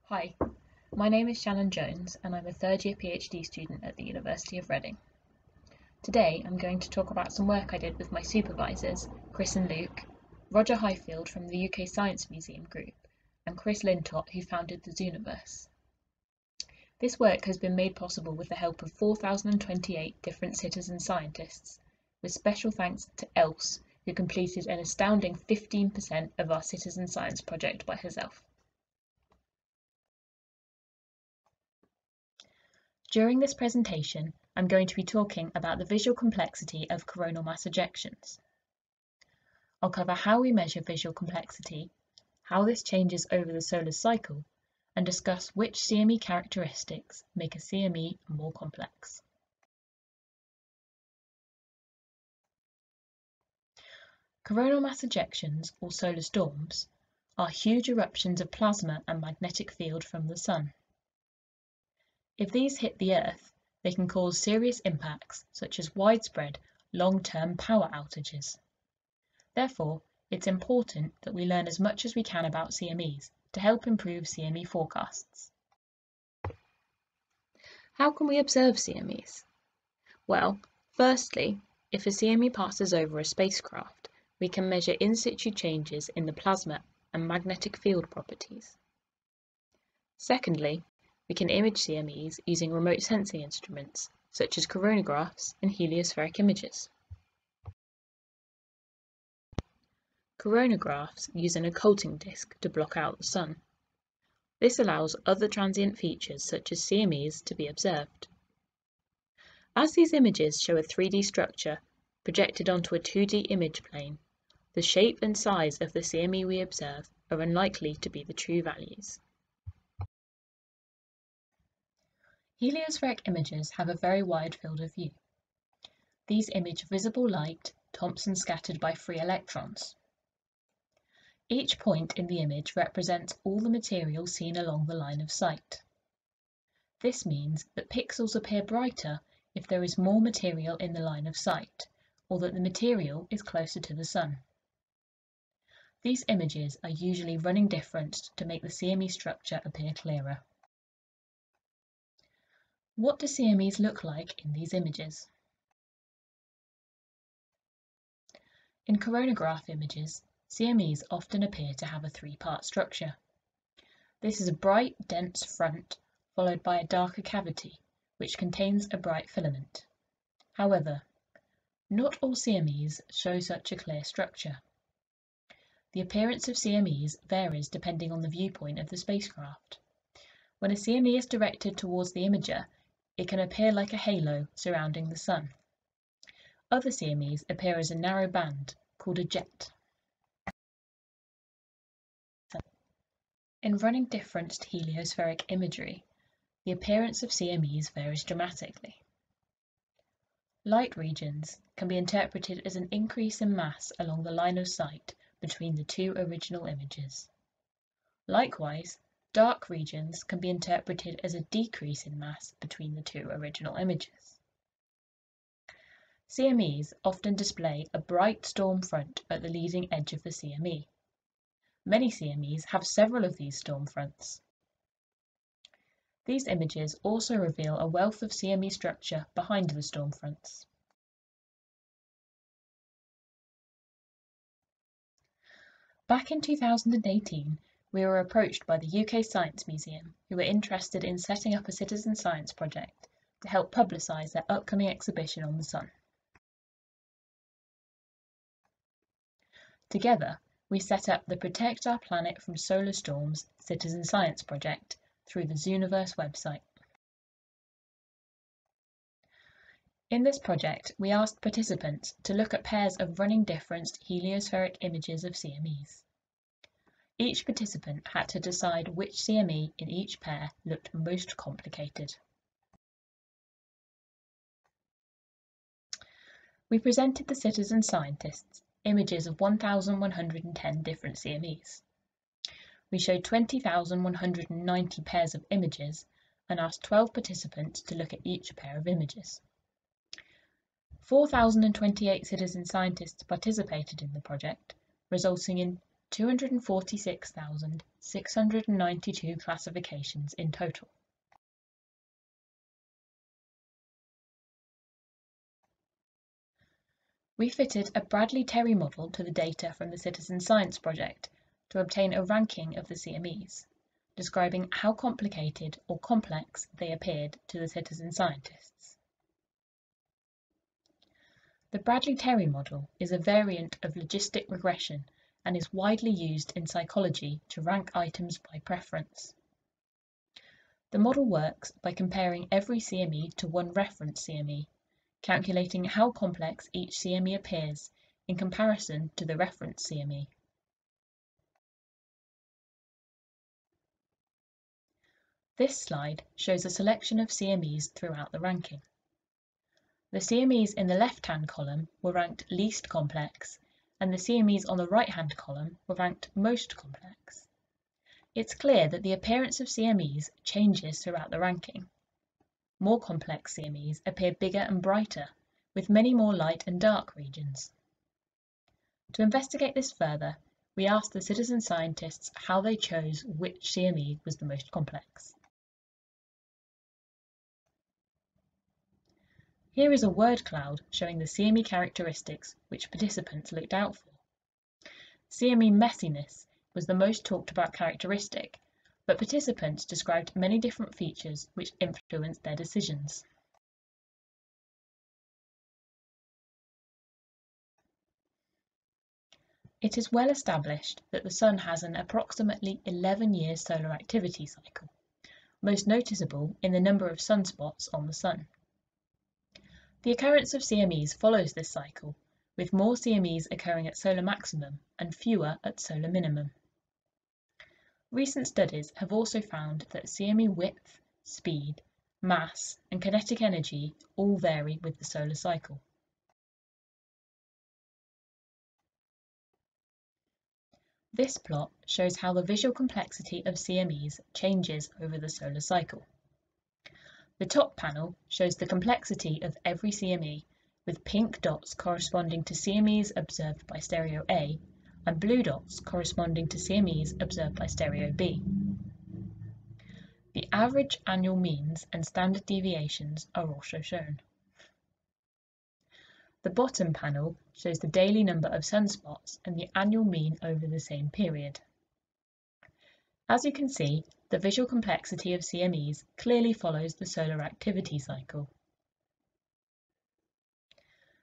Hi, my name is Shannon Jones and I'm a third-year PhD student at the University of Reading. Today I'm going to talk about some work I did with my supervisors, Chris and Luke, Roger Highfield from the UK Science Museum Group, and Chris Lintott, who founded the Zooniverse. This work has been made possible with the help of 4,028 different citizen scientists, with special thanks to Else, who completed an astounding 15% of our citizen science project by herself. During this presentation, I'm going to be talking about the visual complexity of coronal mass ejections. I'll cover how we measure visual complexity, how this changes over the solar cycle, and discuss which CME characteristics make a CME more complex. Coronal mass ejections, or solar storms, are huge eruptions of plasma and magnetic field from the Sun. If these hit the Earth, they can cause serious impacts such as widespread, long-term power outages. Therefore, it's important that we learn as much as we can about CMEs to help improve CME forecasts. How can we observe CMEs? Well, firstly, if a CME passes over a spacecraft, we can measure in situ changes in the plasma and magnetic field properties. Secondly, we can image CMEs using remote sensing instruments, such as coronagraphs and heliospheric imagers. Coronagraphs use an occulting disk to block out the Sun. This allows other transient features, such as CMEs, to be observed. As these images show a 3D structure projected onto a 2D image plane, the shape and size of the CME we observe are unlikely to be the true values. Heliospheric imagers have a very wide field of view. These image visible light, Thomson scattered by free electrons. Each point in the image represents all the material seen along the line of sight. This means that pixels appear brighter if there is more material in the line of sight, or that the material is closer to the Sun. These images are usually running differenced to make the CME structure appear clearer. What do CMEs look like in these images? In coronagraph images, CMEs often appear to have a three-part structure. This is a bright, dense front, followed by a darker cavity, which contains a bright filament. However, not all CMEs show such a clear structure. The appearance of CMEs varies depending on the viewpoint of the spacecraft. When a CME is directed towards the imager, it can appear like a halo surrounding the Sun. Other CMEs appear as a narrow band, called a jet. In running differenced heliospheric imagery, the appearance of CMEs varies dramatically. Light regions can be interpreted as an increase in mass along the line of sight between the two original images. Likewise, dark regions can be interpreted as a decrease in mass between the two original images. CMEs often display a bright storm front at the leading edge of the CME. Many CMEs have several of these storm fronts. These images also reveal a wealth of CME structure behind the storm fronts. Back in 2018, we were approached by the UK Science Museum, who were interested in setting up a citizen science project to help publicise their upcoming exhibition on the Sun. Together, we set up the Protect Our Planet from Solar Storms citizen science project through the Zooniverse website. In this project, we asked participants to look at pairs of running differenced heliospheric images of CMEs. Each participant had to decide which CME in each pair looked most complicated. We presented the citizen scientists images of 1,110 different CMEs. We showed 20,190 pairs of images and asked 12 participants to look at each pair of images. 4,028 citizen scientists participated in the project, resulting in 246,692 classifications in total. We fitted a Bradley-Terry model to the data from the Citizen Science project to obtain a ranking of the CMEs, describing how complicated or complex they appeared to the citizen scientists. The Bradley-Terry model is a variant of logistic regression and is widely used in psychology to rank items by preference. The model works by comparing every CME to one reference CME, calculating how complex each CME appears in comparison to the reference CME. This slide shows a selection of CMEs throughout the ranking. The CMEs in the left-hand column were ranked least complex, and the CMEs on the right-hand column were ranked most complex. It's clear that the appearance of CMEs changes throughout the ranking. More complex CMEs appear bigger and brighter, with many more light and dark regions. To investigate this further, we asked the citizen scientists how they chose which CME was the most complex. Here is a word cloud showing the CME characteristics which participants looked out for. CME messiness was the most talked about characteristic, but participants described many different features which influenced their decisions. It is well established that the Sun has an approximately 11-year solar activity cycle, most noticeable in the number of sunspots on the Sun. The occurrence of CMEs follows this cycle, with more CMEs occurring at solar maximum and fewer at solar minimum. Recent studies have also found that CME width, speed, mass, and kinetic energy all vary with the solar cycle. This plot shows how the visual complexity of CMEs changes over the solar cycle. The top panel shows the complexity of every CME, with pink dots corresponding to CMEs observed by stereo A and blue dots corresponding to CMEs observed by stereo B. The average annual means and standard deviations are also shown. The bottom panel shows the daily number of sunspots and the annual mean over the same period. As you can see, the visual complexity of CMEs clearly follows the solar activity cycle.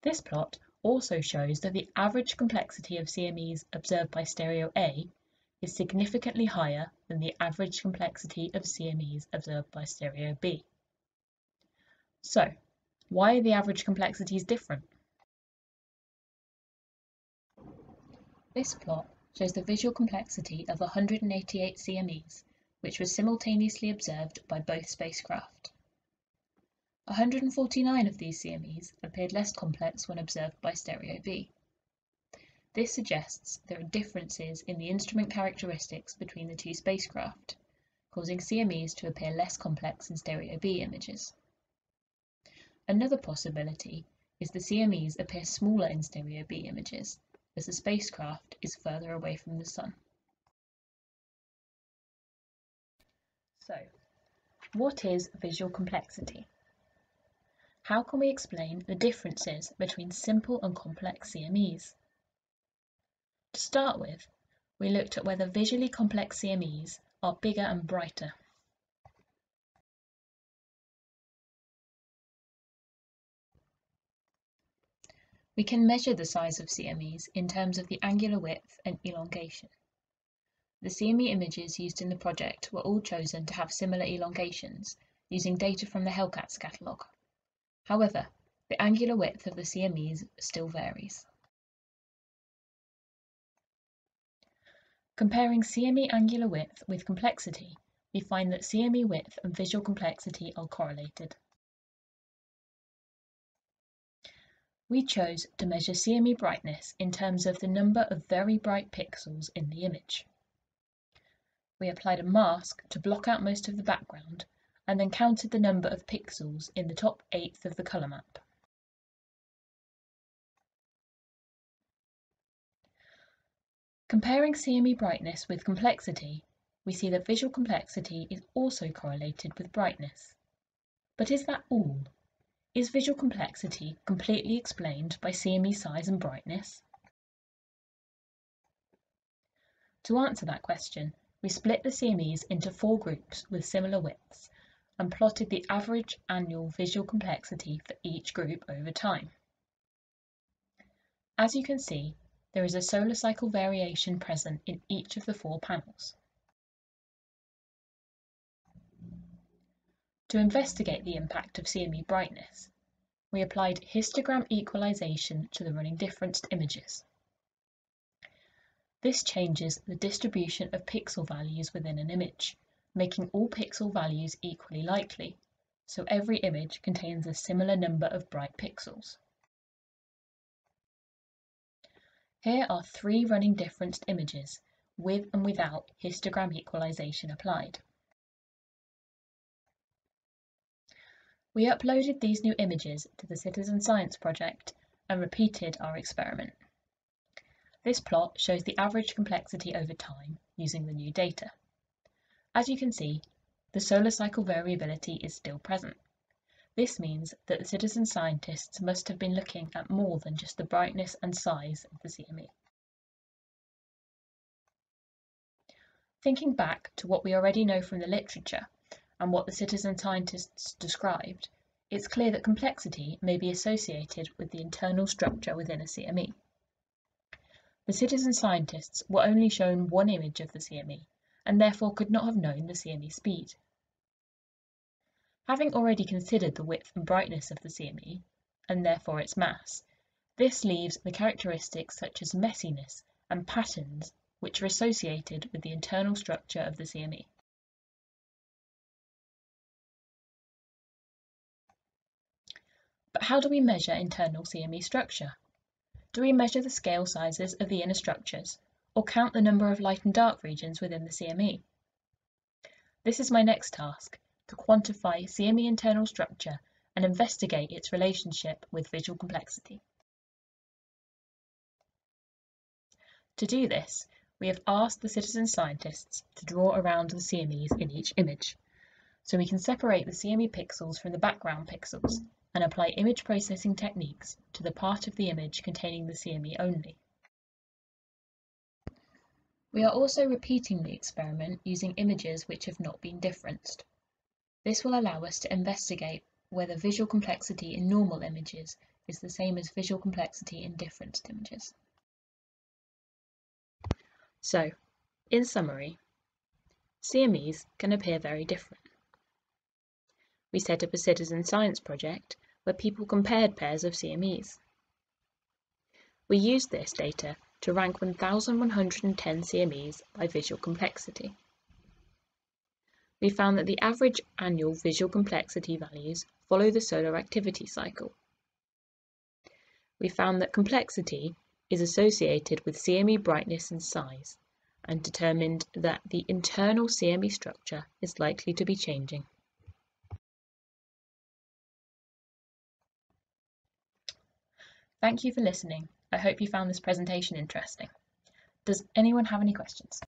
This plot also shows that the average complexity of CMEs observed by stereo A is significantly higher than the average complexity of CMEs observed by stereo B. So, why are the average complexities different? This plot shows the visual complexity of 188 CMEs, which was simultaneously observed by both spacecraft. 149 of these CMEs appeared less complex when observed by stereo B. This suggests there are differences in the instrument characteristics between the two spacecraft, causing CMEs to appear less complex in stereo B images. Another possibility is the CMEs appear smaller in stereo B images, as the spacecraft is further away from the Sun. So, what is visual complexity? How can we explain the differences between simple and complex CMEs? To start with, we looked at whether visually complex CMEs are bigger and brighter. We can measure the size of CMEs in terms of the angular width and elongation. The CME images used in the project were all chosen to have similar elongations, using data from the Hellcats catalogue. However, the angular width of the CMEs still varies. Comparing CME angular width with complexity, we find that CME width and visual complexity are correlated. We chose to measure CME brightness in terms of the number of very bright pixels in the image. We applied a mask to block out most of the background and then counted the number of pixels in the top eighth of the colour map. Comparing CME brightness with complexity, we see that visual complexity is also correlated with brightness. But is that all? Is visual complexity completely explained by CME size and brightness? To answer that question, we split the CMEs into 4 groups with similar widths and plotted the average annual visual complexity for each group over time. As you can see, there is a solar cycle variation present in each of the 4 panels. To investigate the impact of CME brightness, we applied histogram equalization to the running differenced images. This changes the distribution of pixel values within an image, making all pixel values equally likely, so every image contains a similar number of bright pixels. Here are 3 running differenced images, with and without histogram equalization applied. We uploaded these new images to the Citizen Science project and repeated our experiment. This plot shows the average complexity over time using the new data. As you can see, the solar cycle variability is still present. This means that the citizen scientists must have been looking at more than just the brightness and size of the CME. Thinking back to what we already know from the literature and what the citizen scientists described, it's clear that complexity may be associated with the internal structure within a CME. The citizen scientists were only shown one image of the CME and therefore could not have known the CME speed. Having already considered the width and brightness of the CME, and therefore its mass, this leaves the characteristics such as messiness and patterns which are associated with the internal structure of the CME. But how do we measure internal CME structure? Do we measure the scale sizes of the inner structures, or count the number of light and dark regions within the CME? This is my next task, to quantify CME internal structure and investigate its relationship with visual complexity. To do this, we have asked the citizen scientists to draw around the CMEs in each image, so we can separate the CME pixels from the background pixels and apply image processing techniques to the part of the image containing the CME only. We are also repeating the experiment using images which have not been differenced. This will allow us to investigate whether visual complexity in normal images is the same as visual complexity in differenced images. So, in summary, CMEs can appear very different. We set up a citizen science project where people compared pairs of CMEs. We used this data to rank 1,110 CMEs by visual complexity. We found that the average annual visual complexity values follow the solar activity cycle. We found that complexity is associated with CME brightness and size, and determined that the internal CME structure is likely to be changing. Thank you for listening. I hope you found this presentation interesting. Does anyone have any questions?